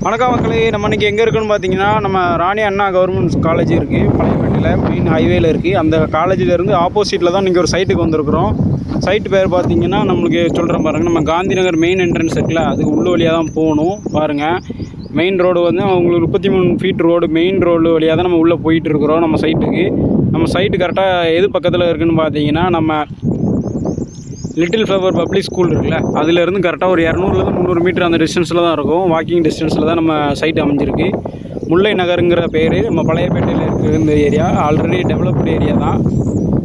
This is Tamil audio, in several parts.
வணக்கம் மக்களே, நம்ம இன்றைக்கி எங்கே இருக்குன்னு பார்த்தீங்கன்னா, நம்ம ராணி அண்ணா கவர்மெண்ட் காலேஜ் இருக்குது பழையப்பேட்டையில், மெயின் ஹைவேயில் இருக்குது. அந்த காலேஜிலேருந்து ஆப்போசிட்டில் தான் இன்றைக்கி ஒரு சைட்டுக்கு வந்திருக்கிறோம். சைட்டு பேர் பார்த்தீங்கன்னா நம்மளுக்கு சொல்கிறேன் பாருங்கள், நம்ம காந்தி நகர் மெயின் என்ட்ரன்ஸ் இருக்குல்ல, அதுக்கு உள்ள வழியாக தான் போகணும். பாருங்கள், மெயின் ரோடு வந்து உங்களுக்கு 33 ஃபீட் ரோடு, மெயின் ரோடு வழியாக தான் நம்ம உள்ளே போயிட்டு இருக்கிறோம். நம்ம சைட்டு கரெக்டாக எது பக்கத்தில் இருக்குதுன்னு பார்த்தீங்கன்னா, நம்ம லிட்டில் ஃப்ளவர் பப்ளிக் ஸ்கூல் இருக்குல்ல, அதுலேருந்து கரெக்டாக ஒரு 200 300 மீட்டர் அந்த டிஸ்டன்ஸில் தான் இருக்கும். வாக்கிங் டிஸ்டன்ஸில் தான் நம்ம சைட் அமைஞ்சிருக்கு. முல்லை நகருங்கிற பேர், நம்ம பழையப்பேட்டையில் இருக்கிற இந்த ஏரியா ஆல்ரெடி டெவலப்டு ஏரியா தான்.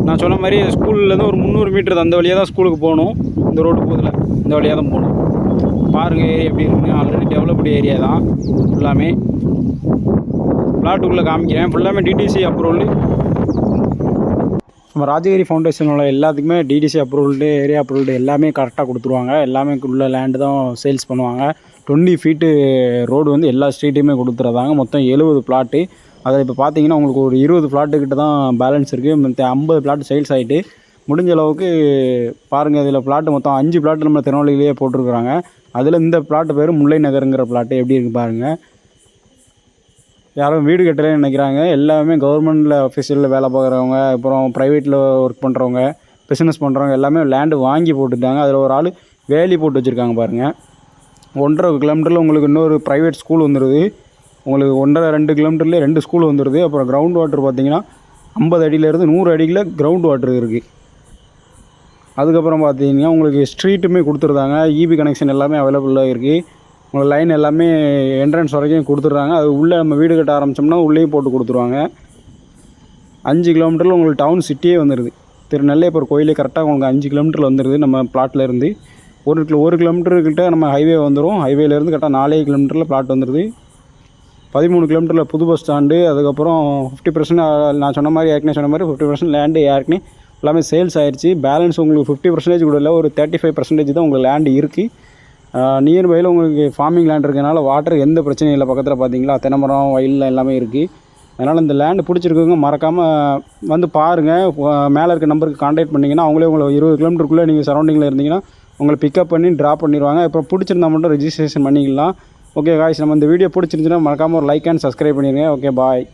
நான் சொன்ன மாதிரி ஸ்கூல்லேருந்து ஒரு 300 மீட்டர் அந்த வழியாக தான் ஸ்கூலுக்கு போகணும். இந்த ரோடு போதில் இந்த வழியாக தான் போகணும். பாருங்கள் ஏரியா எப்படி இருக்குன்னு, ஆல்ரெடி டெவலப்டு ஏரியா தான் ஃபுல்லாமே. பிளாட்டுக்குள்ளே காமிக்கிறேன். ஃபுல்லாமே டிடிசி அப்ரூவல். நம்ம ராஜகிரி ஃபவுண்டேஷனோட எல்லாத்துக்குமே டிடிசி அப்ரூவல்டு, ஏரியா அப்ரூவல்டு எல்லாமே கரெக்டாக கொடுத்துருவாங்க. எல்லாமே உள்ள லேண்டு தான் சேல்ஸ் பண்ணுவாங்க. 20 ஃபீட்டு ரோடு வந்து எல்லா ஸ்ட்ரீட்டையுமே கொடுத்துருந்தாங்க. மொத்தம் 70 பிளாட்டு. அதில் இப்போ பார்த்தீங்கன்னா உங்களுக்கு ஒரு 20 பிளாட்டுக்கிட்ட தான் பேலன்ஸ் இருக்குது. மற்ற 50 பிளாட் சேல்ஸ் ஆகிட்டு முடிஞ்ச அளவுக்கு பாருங்கள். இதில் பிளாட்டு மொத்தம் 5 பிளாட்டு நம்ம திருநெல்வேலியிலேயே போட்டிருக்குறாங்க. அதில் இந்த பிளாட்டு பேர் முல்லை நகருங்கிற பிளாட்டு. எப்படி இருக்குது பாருங்கள். யாரும் வீடு கட்டலன்னு நினைக்கிறாங்க. எல்லாமே கவர்மெண்ட்டில் ஆஃபீஸில் வேலை பார்க்குறவங்க, அப்புறம் ப்ரைவேட்டில் ஒர்க் பண்ணுறவங்க, பிஸ்னஸ் பண்ணுறவங்க எல்லாமே லேண்டு வாங்கி போட்டுட்டாங்க. அதில் ஒரு ஆள் வேலி போட்டு வச்சுருக்காங்க பாருங்கள். 1.5 கிலோமீட்டரில் உங்களுக்கு இன்னொரு ப்ரைவேட் ஸ்கூல் வந்துடுது. உங்களுக்கு 1.5-2 கிலோமீட்டர்லேயே 2 ஸ்கூல் வந்துடுது. அப்புறம் கிரவுண்ட் வாட்டர் பார்த்தீங்கன்னா 50 அடியிலேருந்து 100 அடியில் கிரவுண்ட் வாட்டர் இருக்குது. அதுக்கப்புறம் பார்த்தீங்கன்னா உங்களுக்கு ஸ்ட்ரீட்டுமே கொடுத்துருந்தாங்க. இபி கனெக்ஷன் எல்லாமே அவைலபிளாக இருக்குது. உங்களுக்கு லைன் எல்லாமே என்ட்ரன்ஸ் வரைக்கும் கொடுத்துட்றாங்க. அது உள்ளே நம்ம வீடு கட்ட ஆரம்பித்தோம்னா உள்ளேயும் போட்டு கொடுத்துருவாங்க. 5 கிலோமீட்டரில் உங்களுக்கு டவுன் சிட்டியே வந்துடுது. திருநெல்வேலி கோயிலே கரெக்டாக உங்களுக்கு 5 கிலோமீட்டரில் வந்துடுது. நம்ம பிளாட்டில் இருந்து 1 கிலோமீட்டர்கிட்ட நம்ம ஹைவே வந்துடும். ஹைவேலேருந்து கரெக்டாக 4 கிலோமீட்டரில் பிளாட் வந்துடுது. 13 கிலோமீட்டரில் புது பஸ் ஸ்டாண்டு. அதுக்கப்புறம் 50% நான் சொன்ன மாதிரி ஏற்கனவே சொன்ன மாதிரி 50% லேண்டு ஏற்கனவே எல்லாமே சேல்ஸ் ஆகிடுச்சு. பேலன்ஸ் உங்களுக்கு 50% கூட இல்லை, ஒரு 35% தான் உங்களுக்கு லேண்டு இருக்குது. நியர்பையில் உங்களுக்கு ஃபார்மிங் லேண்ட் இருக்கிறதுனால வாட்டர் எந்த பிரச்சனையும் இல்லை. பக்கத்தில் பார்த்தீங்களா தென்னைமரம், வயலில் எல்லாமே இருக்குது. அதனால் இந்த லேண்டு பிடிச்சிருக்கவங்க மறக்காமல் வந்து பாருங்கள். மேலே இருக்க நம்பருக்கு கான்டாக்ட் பண்ணிங்கன்னா அவங்களே உங்களை 20 கிலோமீட்டருக்குள்ளே நீங்கள் சரௌண்டிங்கில் இருந்தீங்கன்னா உங்களை பிக்கப் பண்ணி ட்ராப் பண்ணிடுவாங்க. இப்போ பிடிச்சிருந்தா மட்டும் ரெஜிஸ்ட்ரேஷன் பண்ணிக்கலாம். ஓகே காய்ஸ், நம்ம இந்த வீடியோ பிடிச்சிருந்துச்சுன்னா மறக்காமல் ஒரு லைக் அண்ட் சப்ஸ்கிரைப் பண்ணிடுங்க. Okay bye.